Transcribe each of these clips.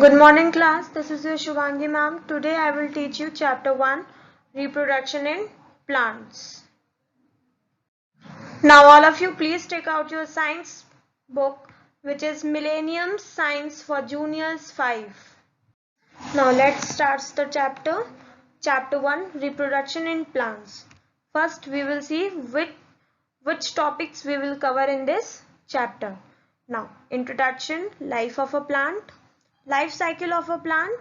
Good morning class, this is your Shubhangi ma'am. Today I will teach you chapter 1, Reproduction in Plants. Now all of you please take out your science book, which is Millennium Science for Juniors 5. Now let's start the chapter. Chapter 1, Reproduction in Plants. First we will see which topics we will cover in this chapter. Now, introduction, life of a plant, life cycle of a plant,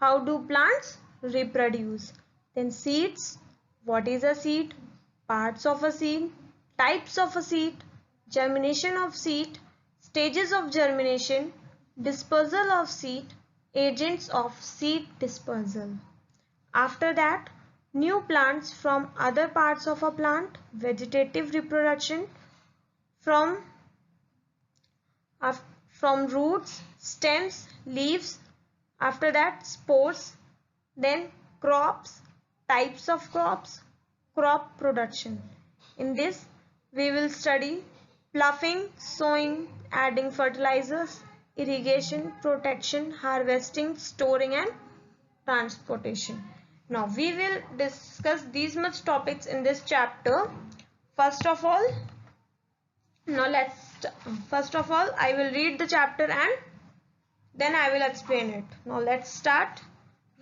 how do plants reproduce, then seeds, what is a seed, parts of a seed, types of a seed, germination of seed, stages of germination, dispersal of seed, agents of seed dispersal. After that, new plants from other parts of a plant, vegetative reproduction from roots, stems, leaves. After that, spores, then crops, types of crops, crop production. In this, we will study ploughing, sowing, adding fertilizers, irrigation, protection, harvesting, storing and transportation. Now, we will discuss these much topics in this chapter. First of all, I will read the chapter and then I will explain it. Now let's start.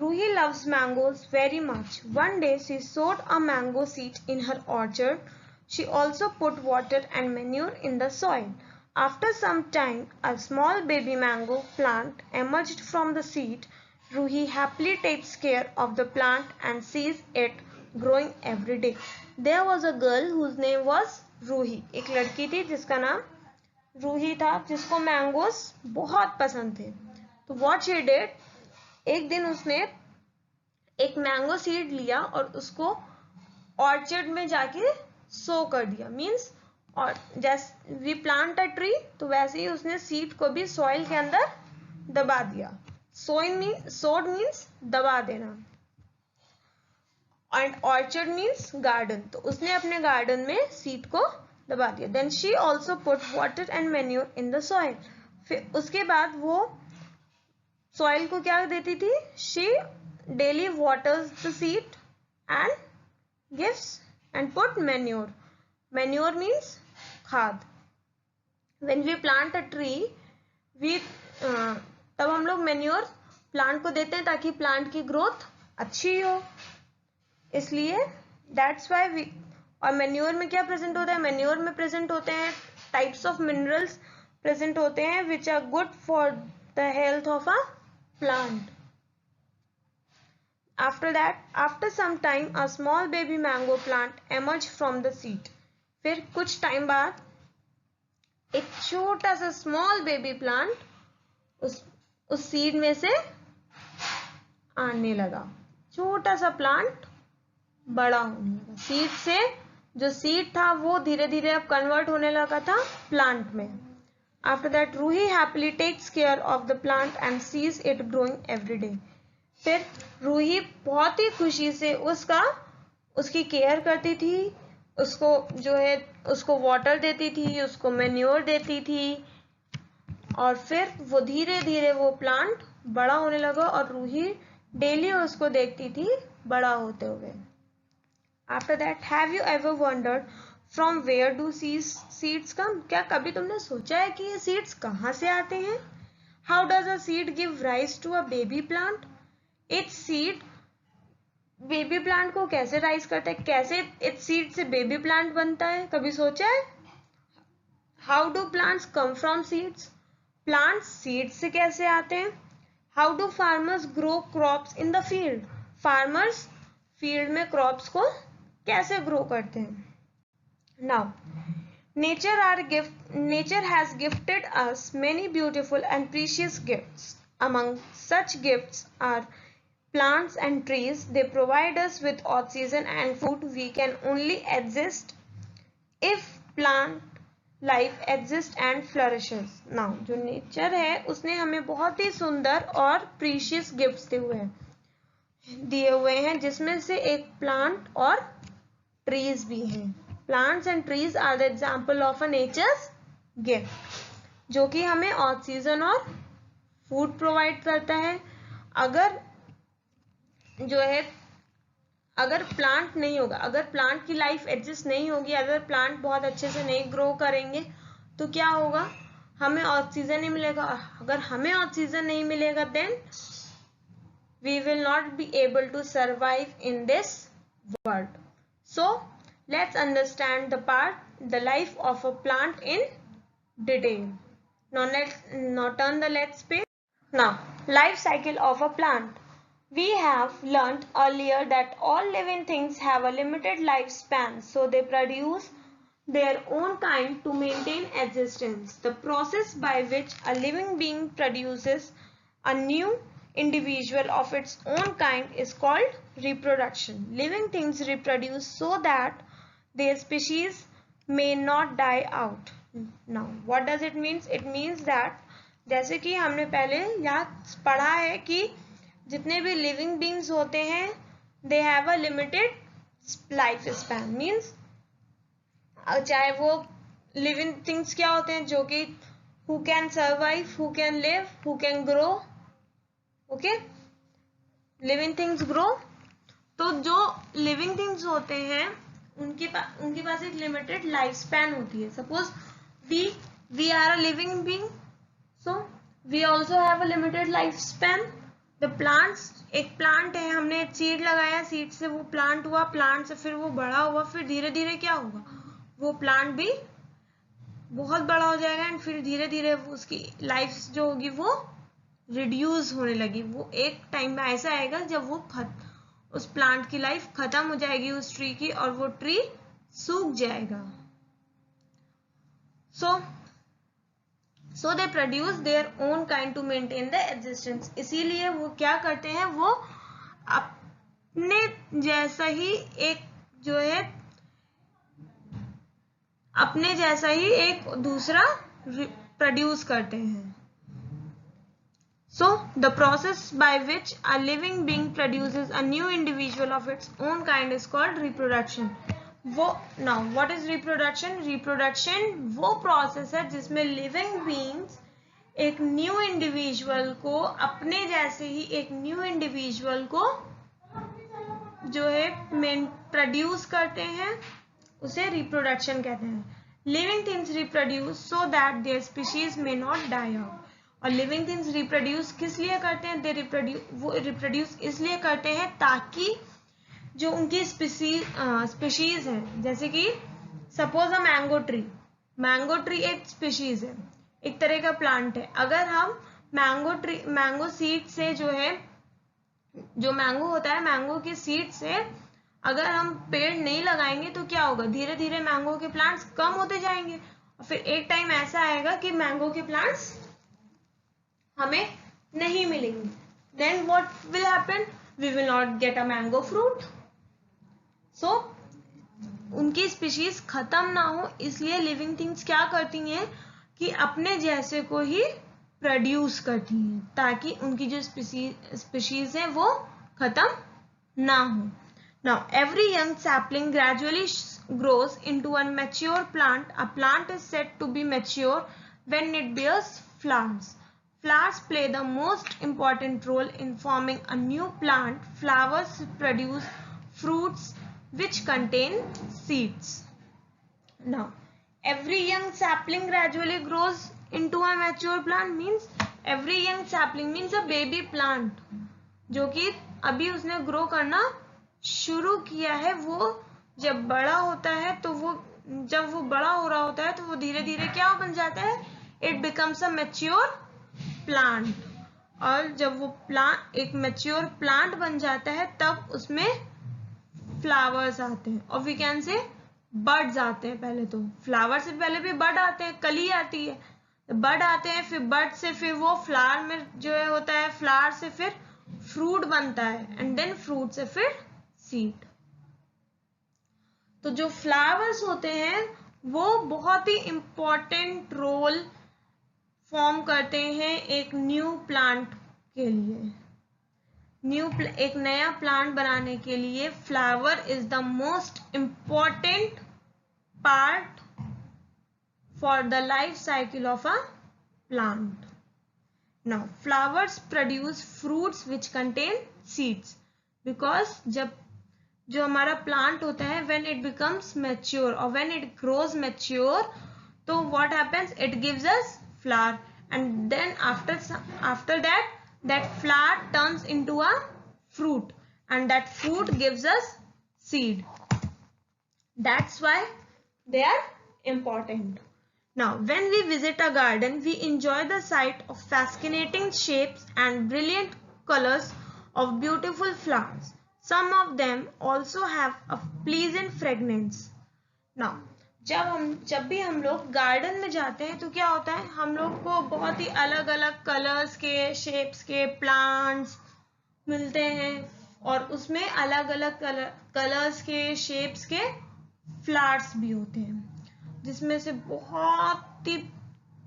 Ruhi loves mangoes very much. One day she sowed a mango seed in her orchard. She also put water and manure in the soil. After some time, a small baby mango plant emerged from the seed. Ruhi happily takes care of the plant and sees it growing every day. There was a girl whose name was Ruhi. एक लड़की थी जिसका नाम रूही था, जिसको mangoes बहुत पसंद थे. तो व्हाट शी डिड, एक दिन उसने एक मैंगो सीड लिया और उसको ऑर्चर्ड में जाके सो कर दिया. मीन्स और जैसे वी प्लांट अ ट्री, तो वैसे ही उसने सीड को भी सॉइल के अंदर दबा दिया. सोड मीन्स दबा देना एंड ऑर्चर्ड मीन्स गार्डन. तो उसने अपने गार्डन में सीड को दबा दिया. Then she also put water and manure in the soil. फिर उसके बाद वो सॉइल को क्या देती थी, she daily waters the seed and gives and put manure. Manure means खाद. When we plant a tree, we तब हम लोग मैन्योर प्लांट को देते हैं ताकि प्लांट की ग्रोथ अच्छी हो. इसलिए दैट्स वाई वी. और मैन्योर में क्या प्रेजेंट होता है, मैन्योर में प्रेजेंट होते हैं टाइप्स ऑफ मिनरल्स प्रेजेंट होते हैं which are good for the health of a plant. After that, after some time a small baby mango plant emerge from the seed. फिर कुछ टाइम बाद एक छोटा सा स्मॉल बेबी प्लांट उस seed में से आने लगा. छोटा सा प्लांट बड़ा होने लगा. सीड से जो सीड था वो धीरे धीरे अब कन्वर्ट होने लगा था प्लांट में. After that Ruhi happily takes care of the plant and sees it growing every day. फिर रूही बहुत ही खुशी से उसकी केयर करती थी, उसको जो है उसको वाटर देती थी, उसको मैन्योर देती थी. और फिर वो धीरे धीरे वो प्लांट बड़ा होने लगा और रूही डेली उसको देखती थी बड़ा होते हुए. After that, have you ever wondered from where do seeds come? क्या कभी तुमने सोचा है कि ये seeds कहाँ से आते हैं? How does a seed give rise to a baby plant? एक seed baby plant को कैसे rise करता है, कैसे एक seed से baby plant बनता है, कभी सोचा है? How do plants come from seeds? Plants seeds से कैसे आते हैं? How do farmers grow crops in the field? Farmers field में crops को कैसे ग्रो करते हैं? Now nature has gifted us many beautiful and precious gifts. Among such gifts are plants and trees. They provide us with oxygen and food. We can only exist if plant life exists and flourishes. Now जो nature है उसने हमें बहुत ही सुंदर और precious gifts दिए हुए हैं जिसमें से एक प्लांट और ट्रीज भी हैं. Plants and trees are the example of a nature's gift, जो कि हमें ऑक्सीजन और फूड प्रोवाइड करता है। अगर जो है अगर प्लांट नहीं होगा, अगर प्लांट की लाइफ एडजस्ट नहीं होगी, अगर प्लांट बहुत अच्छे से नहीं ग्रो करेंगे तो क्या होगा, हमें ऑक्सीजन नहीं मिलेगा। अगर हमें ऑक्सीजन नहीं मिलेगा then we will not be able to survive in this world. So let's understand the life of a plant in detail. Now turn the let's page. Now, life cycle of a plant. We have learnt earlier that all living things have a limited lifespan, so they produce their own kind to maintain existence. The process by which a living being produces a new individual of its own kind is called reproduction. Living things reproduce so that their species may not die out. Now, what does it mean? It means that जैसे कि हमने पहले यहाँ पढ़ा है कि जितने भी लिविंग बींग्स होते हैं they have a limited life span. Means चाहे वो लिविंग थिंग्स क्या होते हैं, जो कि who can survive, who can live, who can grow. Okay, living things grow. तो जो लिविंग थिंग्स होते हैं उनके पास एक लिमिटेड लाइफ स्पैन होती है। Suppose we are a living being, so we also have a limited life span. The plants, एक plant है, हमने एक सीड लगाया, सीड से वो प्लांट हुआ, प्लांट से फिर वो बड़ा हुआ, फिर धीरे धीरे क्या होगा, वो प्लांट भी बहुत बड़ा हो जाएगा एंड फिर धीरे धीरे उसकी लाइफ जो होगी वो रिड्यूस होने लगी। वो एक टाइम में ऐसा आएगा जब वो उस प्लांट की लाइफ खत्म हो जाएगी उस ट्री की, और वो ट्री सूख जाएगा। So they produce their own kind to maintain the existence. इसीलिए वो क्या करते हैं, वो अपने जैसा ही एक जो है अपने जैसा ही एक दूसरा प्रोड्यूस करते हैं। So, the process by which a living being produces a new individual of its own kind is called reproduction. Now, what is reproduction? Reproduction वो process है जिसमें living beings एक new individual को, अपने जैसे ही एक new individual को जो है produce करते हैं, उसे reproduction कहते हैं। Living things reproduce so that their species may not die out. और लिविंग थिंग्स रिप्रोड्यूस किस लिए करते हैं, वो रिप्रोड्यूस इसलिए करते हैं ताकि जो उनकी स्पीशीज है, जैसे कि सपोज अ मैंगो ट्री एक स्पीशीज है, एक तरह का प्लांट है। अगर हम मैंगो सीड से जो है, जो मैंगो होता है, मैंगो के सीड से अगर हम पेड़ नहीं लगाएंगे तो क्या होगा, धीरे धीरे मैंगो के प्लांट्स कम होते जाएंगे और फिर एक टाइम ऐसा आएगा कि मैंगो के प्लांट्स हमें नहीं मिलेंगे। Then what will happen? We will not get a mango fruit. So उनकी स्पीशीज खत्म ना हो इसलिए लिविंग थिंग्स क्या करती हैं कि अपने जैसे को ही प्रोड्यूस करती हैं ताकि उनकी जो स्पीशीज है वो खत्म ना हो। Now every young sapling gradually grows into a mature plant. A plant is said to be mature when it bears flowers. Flowers play the most important role in forming a new plant. Flowers produce fruits which contain seeds. Now, every young sapling gradually grows into a mature plant means every young sapling means a baby plant जो कि अभी उसने grow करना शुरू किया है। वो जब बड़ा होता है तो जब वो बड़ा हो रहा होता है तो वो धीरे धीरे क्या बन जाता है, it becomes a mature plant. और जब वो प्लांट एक मैच्योर प्लांट बन जाता है तब उसमें फ्लावर्स आते हैं और वी कैन से बर्ड्स आते हैं। पहले तो फ्लावर से पहले भी बर्ड आते हैं, कली आती है, बर्ड आते हैं, फिर बर्ड से फिर वो फ्लावर में जो है होता है, फ्लावर से फिर फ्रूट बनता है एंड देन फ्रूट से फिर सीड। तो जो फ्लावर्स होते हैं वो बहुत ही इंपॉर्टेंट रोल फॉर्म करते हैं एक न्यू प्लांट के लिए। एक नया प्लांट बनाने के लिए flower is the most important part for the life cycle of a plant. Now flowers produce fruits which contain seeds, because जब जो हमारा plant होता है, when it becomes mature or when it grows mature, तो what happens, it gives us flower, and then after that flower turns into a fruit, and that fruit gives us seed. That's why they are important. Now when we visit a garden, we enjoy the sight of fascinating shapes and brilliant colors of beautiful flowers. Some of them also have a pleasant fragrance. Now जब भी हम लोग garden में जाते हैं तो क्या होता है, हम लोग को बहुत ही अलग अलग कलर्स के, शेप्स के प्लांट्स मिलते हैं, और उसमें अलग अलग कलर्स के, शेप्स के फ्लावर्स भी होते हैं, जिसमें से बहुत ही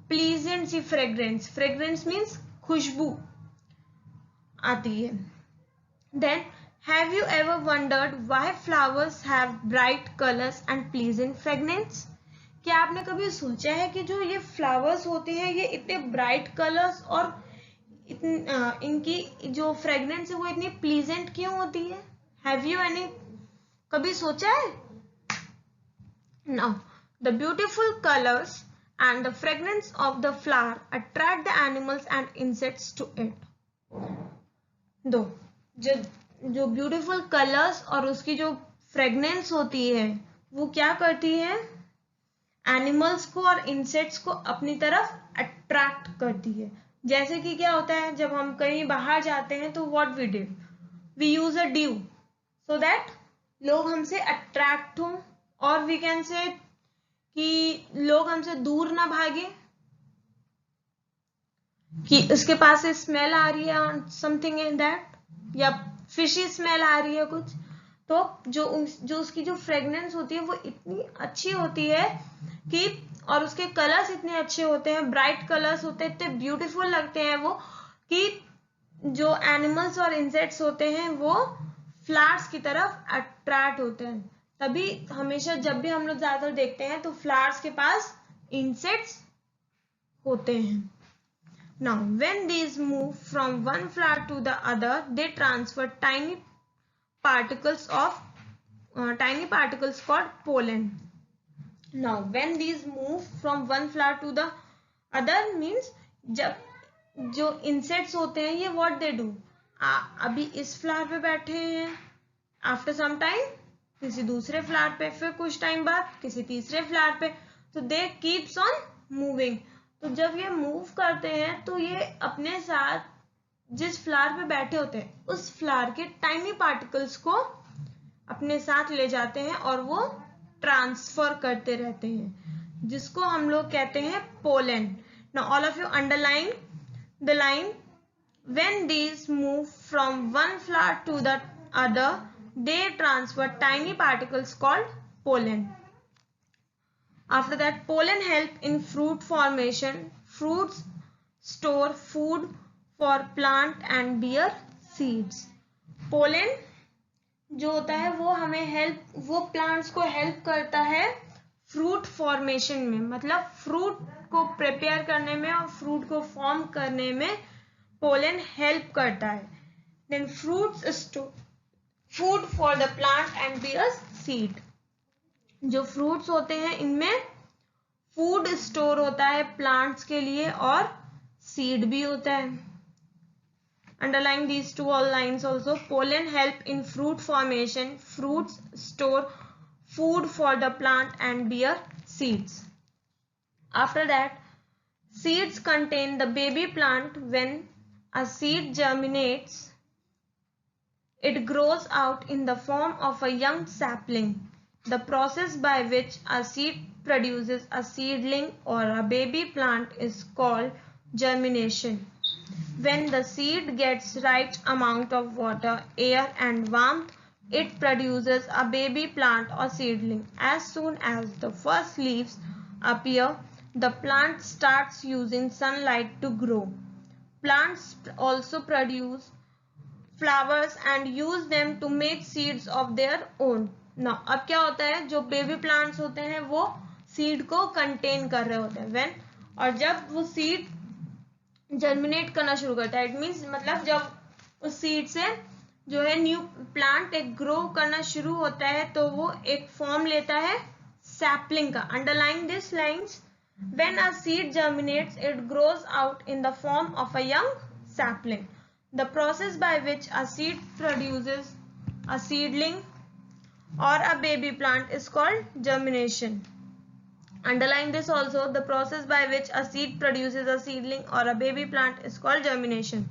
प्लीजेंट सी फ्रेग्रेंस मीन्स खुशबू आती है. Then have you ever wondered why flowers have bright colors and pleasant fragrance? क्या आपने कभी सोचा है कि जो ये फ्लावर्स होते हैं ये इतने ब्राइट कलर्स और इनकी जो फ्रेग्रेंस है वो इतनी प्लीजेंट क्यों होती है? Have you कभी सोचा है? Now the beautiful colors and the fragrance of the flower attract the animals and insects to it. जो ब्यूटीफुल कलर्स और उसकी जो फ्रेग्रेंस होती है वो क्या करती है, एनिमल्स को और इंसेक्ट्स को अपनी तरफ अट्रैक्ट करती है. जैसे कि क्या होता है, जब हम कहीं बाहर जाते हैं तो what we do, we use a deo so that लोग हमसे अट्रैक्ट हों, और वी कैन से कि लोग हमसे दूर ना भागे, कि उसके पास से स्मेल आ रही है समथिंग इन दैट, या फिशी स्मेल आ रही है कुछ, तो जो उसकी जो फ्रेग्रेंस होती है वो इतनी अच्छी होती है कि, और उसके कलर्स इतने अच्छे होते हैं, ब्राइट कलर्स होते हैं, इतने ब्यूटीफुल लगते हैं वो, कि जो एनिमल्स और इंसेक्ट्स होते हैं वो फ्लावर्स की तरफ अट्रैक्ट होते हैं. तभी हमेशा जब भी हम लोग ज्यादातर देखते हैं तो फ्लावर्स के पास इंसेक्ट्स होते हैं. Now, when these move from one flower to the other, they transfer tiny particles called pollen. Now, when these move from one flower to the other means जब जो insects होते हैं ये what they do, अभी इस flower पे बैठे हैं, after some time किसी दूसरे flower पे, फिर कुछ टाइम बाद किसी तीसरे flower पे, तो they keeps on moving. तो जब ये मूव करते हैं तो ये अपने साथ जिस फ्लावर पे बैठे होते हैं उस फ्लावर के टाइनी पार्टिकल्स को अपने साथ ले जाते हैं और वो ट्रांसफर करते रहते हैं, जिसको हम लोग कहते हैं pollen. Now all of you underline the line, when these move from one flower to the other they transfer tiny particles called pollen. After that, pollen help in fruit formation. Fruits store food for plant and bear seeds. Pollen जो होता है वो हमें वो plants को help करता है fruit formation में, मतलब fruit को prepare करने में और fruit को form करने में pollen help करता है. Then fruits store food for the plant and bears seed. जो फ्रूट्स होते हैं इनमें फूड स्टोर होता है प्लांट्स के लिए और सीड भी होता है. Underline these two all lines also. Pollen help in fruit formation. Fruits store food for the plant and bear seeds. After that, seeds contain the baby plant. When a seed germinates it grows out in the form of a young sapling. The process by which a seed produces a seedling or a baby plant is called germination. When the seed gets right amount of water, air and warmth, it produces a baby plant or seedling. As soon as the first leaves appear, the plant starts using sunlight to grow. Plants also produce flowers and use them to make seeds of their own. Now, अब क्या होता है, जो baby plants होते हैं वो seed को contain कर रहे होते हैं. और जब वो सीड जर्मिनेट करना शुरू करता है। इट मीन्स मतलब जब उस सीड से जो है न्यू प्लांट एक ग्रो करना शुरू होता है तो वो एक फॉर्म लेता है सैपलिंग का। Underline this lines, when a seed germinates it grows out in the form of a young sapling. The process by which a seed produces a seedling or a baby plant is called germination. Underline this also, the process by which a seed produces a seedling or a baby plant is called germination.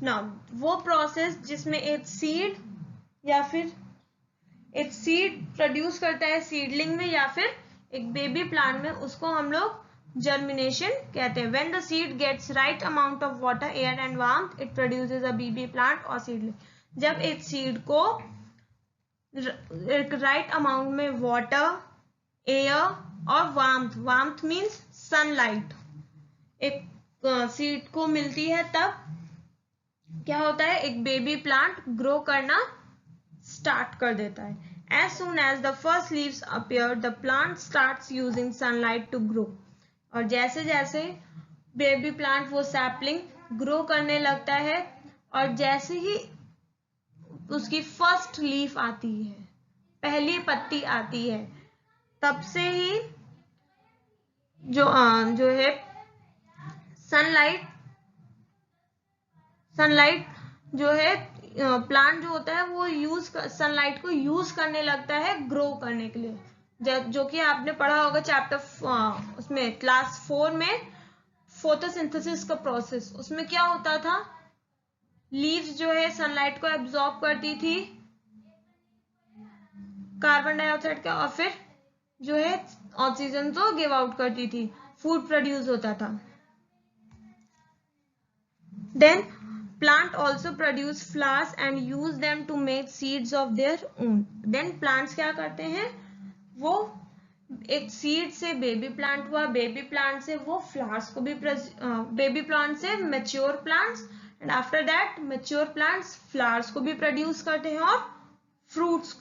Now वो process जिसमें एक seed या फिर एक seed produce करता है seedling में या फिर एक बेबी प्लांट में, उसको हम लोग जर्मिनेशन कहते हैं। When the seed gets right amount of water, air and warmth, it produces a baby plant और सीडलिंग। जब एक सीड को एक राइट अमाउंट में वाटर, एयर और वार्मथ मीन्स सनलाइट, एक सीड को मिलती है, तब क्या होता है, एक बेबी प्लांट ग्रो करना स्टार्ट कर देता है। As soon as the first leaves appear, the plant starts using sunlight to grow. और जैसे जैसे बेबी प्लांट वो सैपलिंग ग्रो करने लगता है और जैसे ही उसकी फर्स्ट लीफ आती है, पहली पत्ती आती है, तब से ही जो है सनलाइट जो है प्लांट जो होता है वो सनलाइट को यूज करने लगता है ग्रो करने के लिए। जो कि आपने पढ़ा होगा चैप्टर उसमें क्लास 4 में फोटोसिंथेसिस का प्रोसेस। उसमें क्या होता था, लीव्स जो है सनलाइट को एब्जॉर्ब करती थी कार्बन डाइऑक्साइड का और फिर जो है ऑक्सीजन तो गिव आउट करती थी, फूड प्रोड्यूस होता था। Then plant also produce flowers and use them to make seeds of their own. Then plants क्या करते हैं, वो एक सीड से बेबी प्लांट हुआ, बेबी प्लांट से वो फ्लावर्स को भी बेबी प्लांट से mature plants, and after that mature plants flowers को भी प्रोड्यूस करते हैं और फ्रूट्स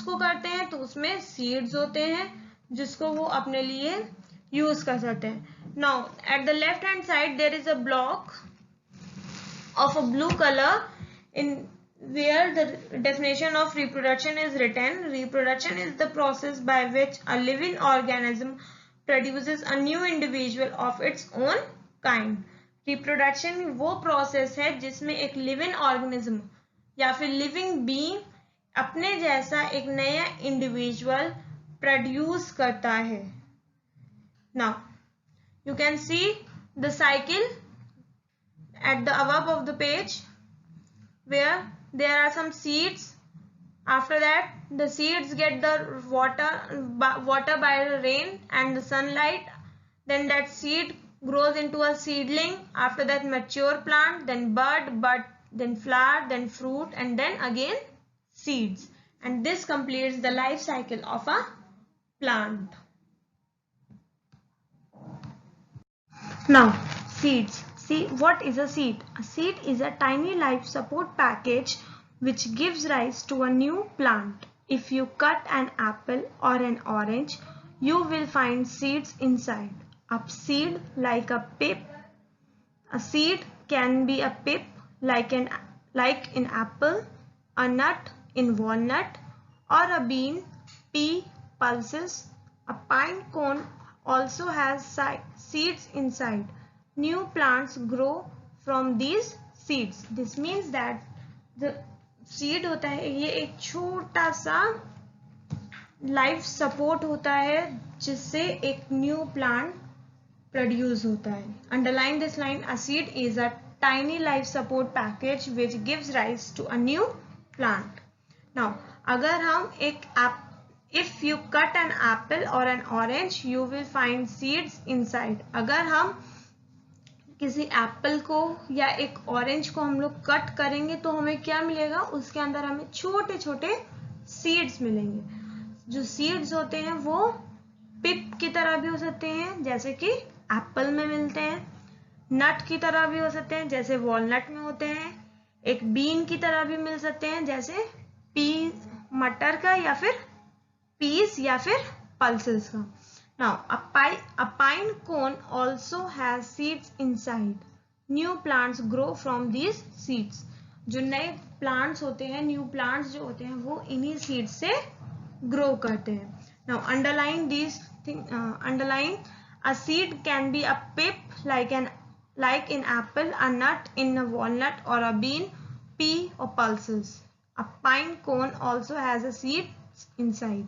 को करते हैं, तो उसमें सीड्स होते हैं जिसको वो अपने लिए यूज कर सकते हैं। Now at the left hand side there is a block of a blue color in where the definition of reproduction is written. Reproduction is the process by which a living organism produces a new individual of its own kind. Reproduction वो process है जिसमें एक living organism या फिर living being अपने जैसा एक नया individual produce करता है। Now you can see the cycle at the above of the page where there are some seeds. After that the seeds get the water by the rain and the sunlight, then that seed grows into a seedling, after that mature plant, then bud, then flower, then fruit, and then again seeds, and this completes the life cycle of a plant. Now seeds. See, what is a seed? A seed is a tiny life support package which gives rise to a new plant. If you cut an apple or an orange, you will find seeds inside. A seed like a pip. A seed can be a pip like in apple, a nut in walnut, or a bean, pea, pulses. A pine cone also has seeds inside. New plants grow from these seeds. This means that the seed होता है ये एक छोटा सा life support होता है जिससे एक न्यू प्लांट प्रोड्यूस होता है। Underline this line, a seed is a tiny life support package which gives rise to a new plant. नाउ अगर हम if you cut an apple or an orange, you will find seeds inside. अगर हम किसी Apple को या एक orange को हम लोग कट करेंगे तो हमें क्या मिलेगा, उसके अंदर हमें छोटे छोटे सीड्स मिलेंगे। जो सीड्स होते हैं वो पिप की तरह भी हो सकते हैं जैसे कि एप्पल में मिलते हैं, नट की तरह भी हो सकते हैं जैसे वॉलनट में होते हैं, एक बीन की तरह भी मिल सकते हैं जैसे पीस मटर का या फिर पीस या फिर पल्सेस का। Now, a pine cone also has seeds inside. New plants grow from these seeds. जो नए plants होते हैं, new plants जो होते हैं, वो इन्हीं seeds से grow करते हैं. Now, underline these things. Underline a seed can be a pip like in apple, a nut in a walnut, or a bean, pea, or pulses. A pine cone also has a seed inside.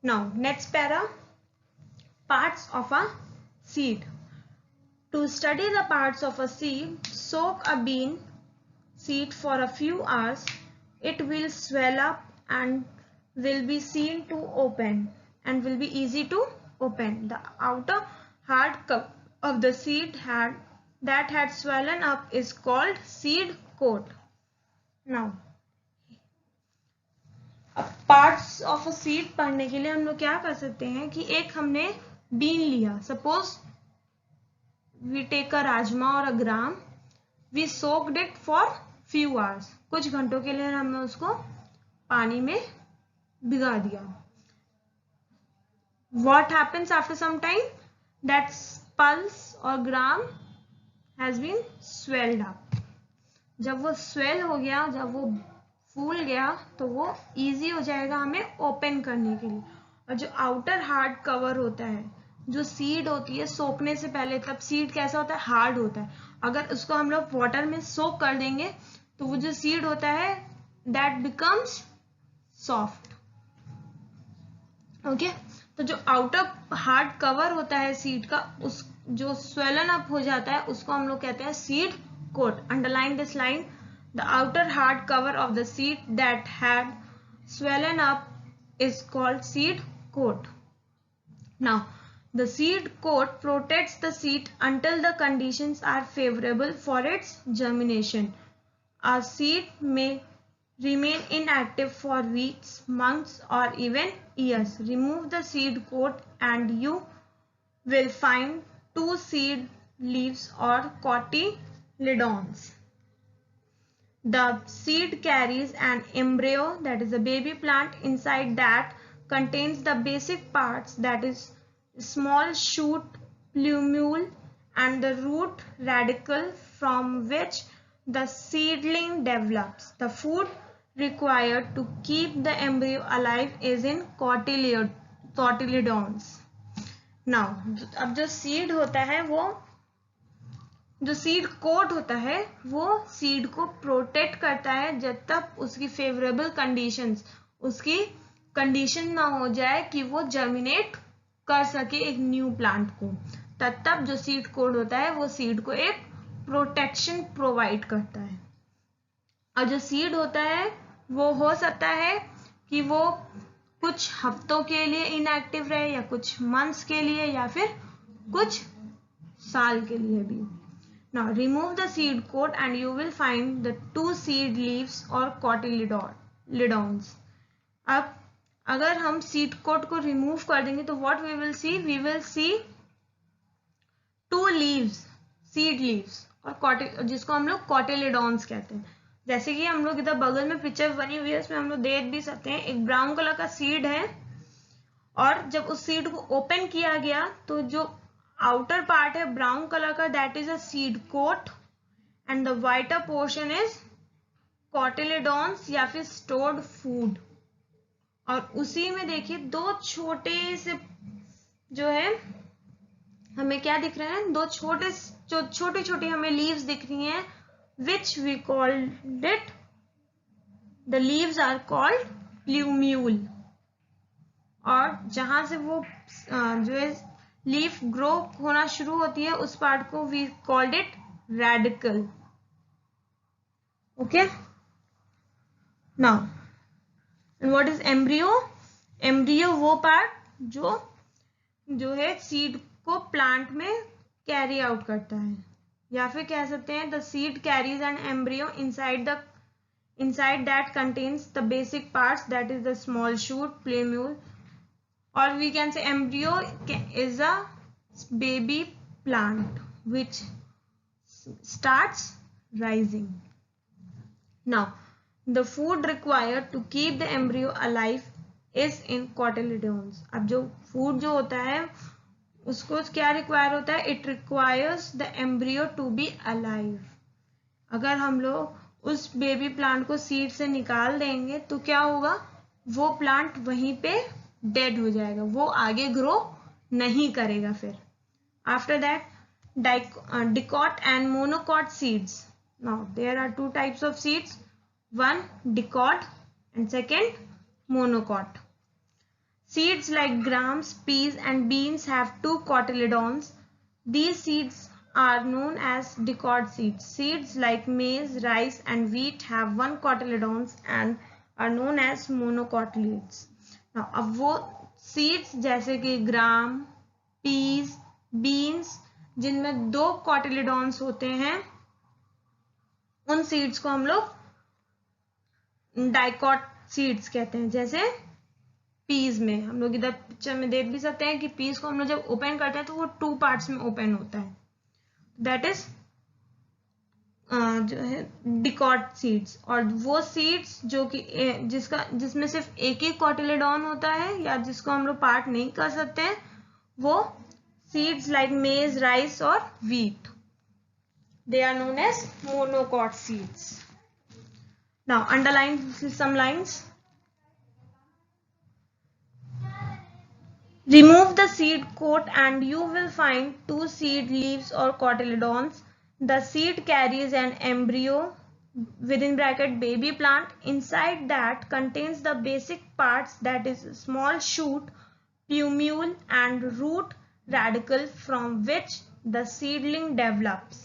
Now, next para. Parts of a seed. To study the parts of a seed, soak a bean seed for a few hours. It will swell up and will be seen to open and will be easy to open. The outer hard cup of the seed that had swollen up is called seed coat. Now, parts of a seed पढ़ने के लिए हम लोग क्या कर सकते हैं कि एक हमने बीन लिया. Suppose we take a rajma or a gram. We soaked it for few hours. कुछ घंटों के लिए हमने उसको पानी में भिगा दिया. What happens after some time? That pulse और gram has been swelled up. जब वो स्वेल हो गया, जब वो फूल गया, तो वो इजी हो जाएगा हमें ओपन करने के लिए. और जो आउटर हार्ड कवर होता है, जो सीड होती है सोखने से पहले, तब सीड कैसा होता है? हार्ड होता है. अगर उसको हम लोग वाटर में सोक कर देंगे तो वो जो सीड होता है दैट बिकम्स सॉफ्ट. ओके, तो जो आउटर हार्ड कवर होता है सीड का, उस जो स्वेलन अप हो जाता है उसको हम लोग कहते हैं seed coat. Underline this line. The outer hard cover of the seed that had swollen up is called seed coat. Now, the seed coat protects the seed until the conditions are favorable for its germination. A seed may remain inactive for weeks, months, or even years. Remove the seed coat and you will find two seed leaves or cotyledons. The seed carries an embryo, that is a baby plant, inside that contains the basic parts, that is small shoot, plumule, and the root radicle from which the seedling develops. The food required to keep the embryo alive is in cotyledons. Now, अब जो seed होता है, वो जो seed coat होता है वो seed को प्रोटेक्ट करता है जब तक उसकी फेवरेबल कंडीशंस, उसकी कंडीशन ना हो जाए कि वो जर्मिनेट कर सके एक न्यू प्लांट को. तब जो सीड कोट होता है वो सीड को एक प्रोटेक्शन प्रोवाइड करता है. और जो सीड होता है वो हो सकता है कि वो कुछ हफ्तों के लिए इनएक्टिव रहे, या कुछ मंथ्स के लिए, या फिर कुछ साल के लिए भी. Now, remove the seed coat and you will find the two seed leaves or cotyledons. अब अगर हम seed coat को remove कर देंगे तो what we will see? We will see two leaves, seed leaves, और जिसको हम लोग cotyledons कहते हैं. जैसे कि हम लोग इधर बगल में पिक्चर बनी हुई है, उसमें हम लोग देख भी सकते हैं. एक ब्राउन कलर का सीड है, और जब उस सीड को ओपन किया गया तो जो आउटर पार्ट है ब्राउन कलर का, that is a seed coat, and the whiter portion is cotyledons या फिर स्टोर्ड फूड. और उसी में देखिए दो छोटे से जो है हमें क्या दिख रहे हैं, दो छोटे छोटे हमें लीव्स दिख रही हैं, which we called it, the leaves are called plumule. और जहां से वो जो है लीफ ग्रो होना शुरू होती है, उस पार्ट को we called it radicle. Okay, now what is embryo? Embryo वो पार्ट जो है सीड को प्लांट में कैरी आउट करता है, या फिर कह सकते हैं the seed carries an embryo inside that contains the basic parts, that is the small shoot, plumule, or we can say embryo is a baby plant which starts rising. Now, the food required to keep the embryo alive is in cotyledons. अब जो food जो होता है उसको क्या require होता है? It requires the embryo to be alive. अगर हम लोग उस बेबी प्लांट को सीड से निकाल देंगे तो क्या होगा? वो प्लांट वहीं पे डेड हो जाएगा, वो आगे ग्रो नहीं करेगा. फिर after that dicot and monocot seeds. Now there are two types of seeds, one dicot and second monocot. Seeds like grams, peas and beans have two cotyledons. These seeds are known as dicot seeds. Seeds like maize, rice and wheat have one cotyledons and are known as monocotyledons. Now अब वो seeds जैसे कि ग्राम, peas, beans जिनमें 2 cotyledons होते हैं, उन seeds को हम लोग डाइकॉट सीड्स कहते हैं. जैसे पीज में हम लोग इधर पिक्चर में देख भी सकते हैं कि पीज को हम लोग जब ओपन करते हैं तो वो 2 पार्ट्स में ओपन होता है. दैट इज जो है डिकॉट सीड्स. और वो सीड्स जो कि जिसमें सिर्फ एक ही कॉटिलिडॉन होता है या जिसको हम लोग पार्ट नहीं कर सकते हैं, वो seeds like maize, rice or wheat. They are known as monocot seeds. Now underline some lines. Remove the seed coat and you will find 2 seed leaves or cotyledons. The seed carries an embryo within bracket baby plant. Inside that contains the basic parts, that is small shoot, plumule and root radical from which the seedling develops.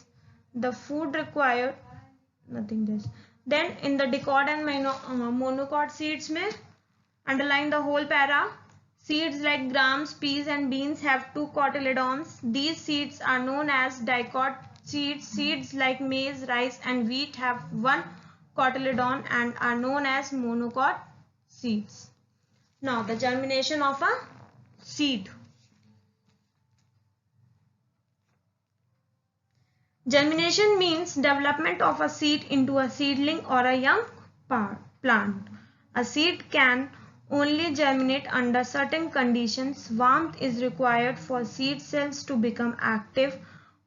The food required, nothing this. Then in the dicot and monocot seeds mein, underline the whole para. Seeds like grams, peas and beans have 2 cotyledons. These seeds are known as dicot seeds. Seeds like maize, rice and wheat have 1 cotyledon and are known as monocot seeds. Now the germination of a seed. Germination means development of a seed into a seedling or a young plant. A seed can only germinate under certain conditions. Warmth is required for seed cells to become active.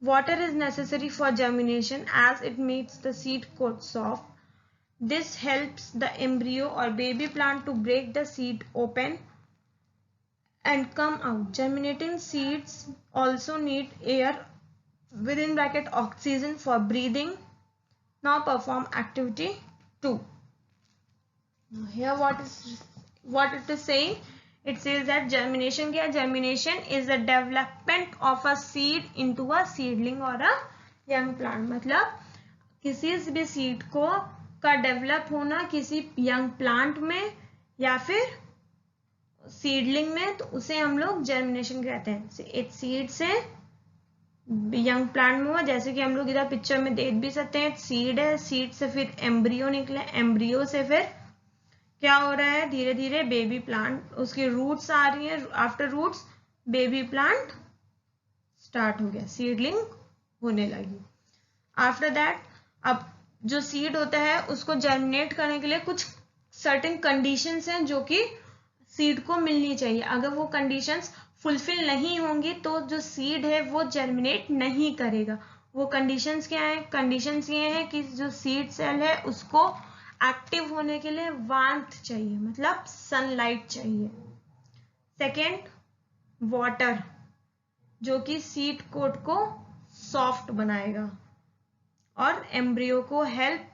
Water is necessary for germination as it makes the seed coat soft. This helps the embryo or baby plant to break the seed open and come out. Germinating seeds also need air within bracket oxygen for breathing. Now perform activity 2. Now here what it is saying? It says that germination क्या? Germination is the development of a seed into a seedling or a young plant. मतलब किसी भी seed को का develop होना किसी young plant में या फिर सीडलिंग में, तो उसे हम लोग जर्मिनेशन कहते हैं. एक सीड से यंग प्लांट में हुआ, जैसे कि हम लोग इधर पिक्चर में देख भी सकते हैं. सीड है, सीड से फिर एम्ब्रियो निकला, एम्ब्रियो से फिर क्या हो रहा है? धीरे धीरे बेबी प्लांट, उसकी रूट्स आ रही है. After roots baby plant start हो गया, सीडलिंग होने लगी. आफ्टर दैट अब जो सीड होता है उसको जर्मिनेट करने के लिए कुछ सर्टेन कंडीशंस हैं जो कि सीड को मिलनी चाहिए. अगर वो कंडीशंस फुलफिल नहीं होंगी तो जो सीड है वो जर्मिनेट नहीं करेगा. वो कंडीशंस क्या है? कंडीशंस ये है कि जो सीड सेल है उसको एक्टिव होने के लिए वार्मथ चाहिए, मतलब सनलाइट चाहिए. सेकेंड, वाटर, जो कि सीड कोट को सॉफ्ट बनाएगा और एम्ब्रियो को हेल्प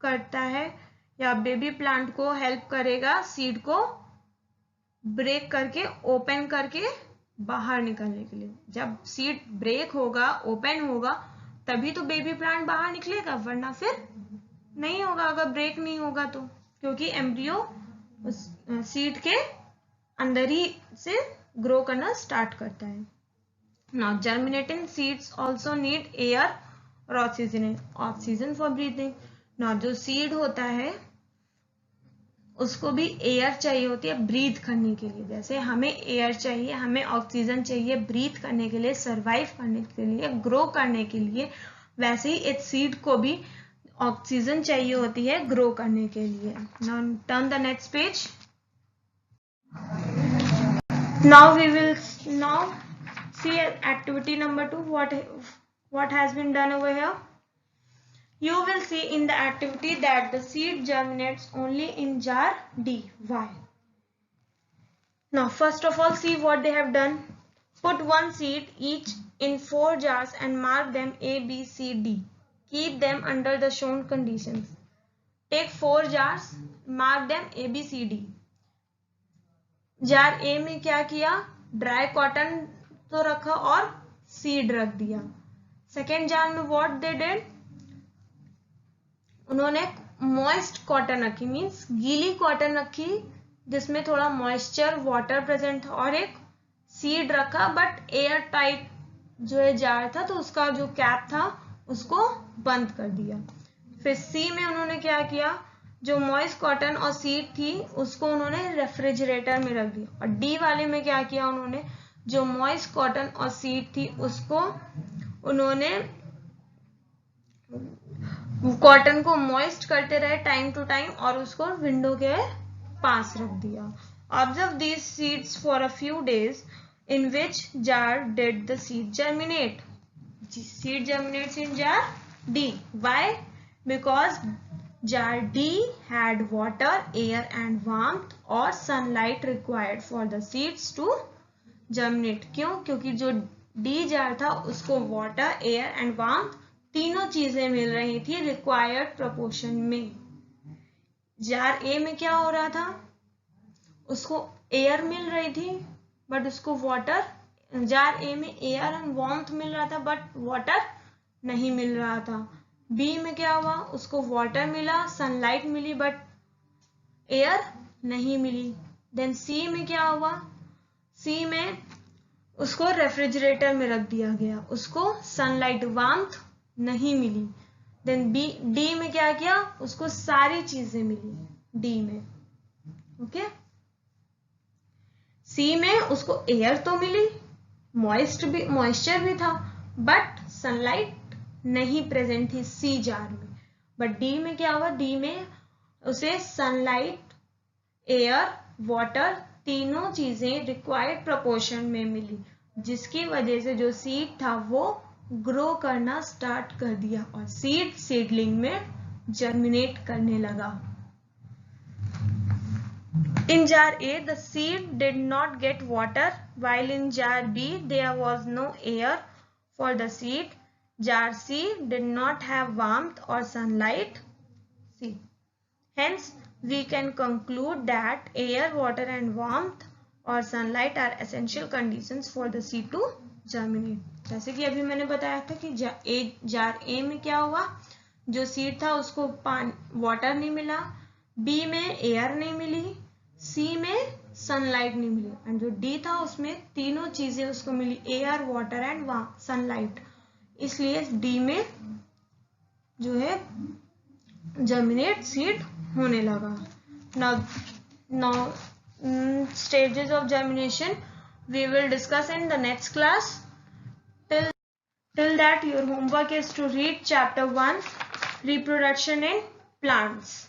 करता है या बेबी प्लांट को हेल्प करेगा सीड को ब्रेक करके ओपन करके बाहर निकलने के लिए. जब सीड ब्रेक होगा, ओपन होगा, तभी तो बेबी प्लांट बाहर निकलेगा, वरना फिर नहीं होगा अगर ब्रेक नहीं होगा तो, क्योंकि एम्ब्रियो सीड के अंदर ही से ग्रो करना स्टार्ट करता है. Now germinating seeds also need air और ऑक्सीजन फॉर ब्रीथिंग. नाउ जो सीड होता है उसको भी एयर चाहिए होती है ब्रीथ करने के लिए. जैसे हमें एयर चाहिए, हमें ऑक्सीजन चाहिए ब्रीथ करने के लिए, सरवाइव करने के लिए, ग्रो करने के लिए, वैसे ही एक सीड को भी ऑक्सीजन चाहिए होती है ग्रो करने के लिए. Now turn the next page. Now we will see activity number 2. What has been done over here? You will see in the activity that the seed germinates only in jar D. Why? Now first of all, see what they have done. Put one seed each in 4 jars and mark them A, B, C, D. Keep them under the shown conditions. Take 4 jars, mark them A, B, C, D. Jar A में क्या किया, dry cotton तो रखा और seed रख दिया. Second jar में what they did, उन्होंने मॉइस्ट कॉटन रखी, मीन्स गीली कॉटन रखी जिसमें थोड़ा मॉइस्चर वाटर प्रेजेंट था, और एक सीड रखा बट एयर टाइट जो है जार था, तो उसका जो कैप था उसको बंद कर दिया. फिर सी में उन्होंने क्या किया, जो मॉइस्ट कॉटन और सीड थी उसको उन्होंने रेफ्रिजरेटर में रख दिया. और डी वाले में क्या किया, उन्होंने जो मॉइस्ट कॉटन और सीड थी उसको उन्होंने कॉटन को मॉइस्ट करते रहे टाइम टू टाइम और उसको विंडो के पास रख दिया. Observe these seeds for a few days in which jar did the seed germinate. Seed germinates in jar D. Why? Because jar D had water, air and warmth or sunlight required for the seeds to germinate. क्यों? क्योंकि जो D jar था उसको water, air and warmth तीनों चीजें मिल रही थी required proportion में. जार A में क्या हो रहा था, उसको एयर मिल रही थी बट उसको वाटर, जार ए में एयर एंड वार्मथ मिल रहा था बट वाटर नहीं मिल रहा था. बी में क्या हुआ, उसको वाटर मिला, सनलाइट मिली बट एयर नहीं मिली. देन सी में क्या हुआ, सी में उसको रेफ्रिजरेटर में रख दिया गया, उसको सनलाइट वार्मथ नहीं मिली. देन बी डी में क्या किया, उसको सारी चीजें मिली डी में. ओके, सी में उसको एयर तो मिली, मॉइस्चर भी था बट सनलाइट नहीं प्रेजेंट थी सी जार में. बट डी में क्या हुआ, डी में उसे सनलाइट, एयर, वाटर तीनों चीजें रिक्वायर्ड प्रोपोर्शन में मिली, जिसकी वजह से जो सीड था वो ग्रो करना स्टार्ट कर दिया और सीडलिंग में जर्मिनेट करने लगा. In jar A, the seed did not get water, while in jar B, there was no air for the seed. Jar C did not have warmth or sunlight. See. Hence, we can conclude that air, water and warmth or sunlight are essential conditions for the seed to germinate. जैसे कि अभी मैंने बताया था कि jar A में क्या हुआ, जो सीड था उसको वाटर नहीं मिला, B में एयर नहीं मिली, सी में सनलाइट नहीं मिली, एंड जो डी था उसमें तीनों चीजें उसको मिली, एयर, वाटर एंड सनलाइट. इसलिए डी में जो है जर्मिनेट सीड होने लगा. Now stages of germination we will discuss in the next class. Till that, your homework is to read chapter 1, reproduction in plants.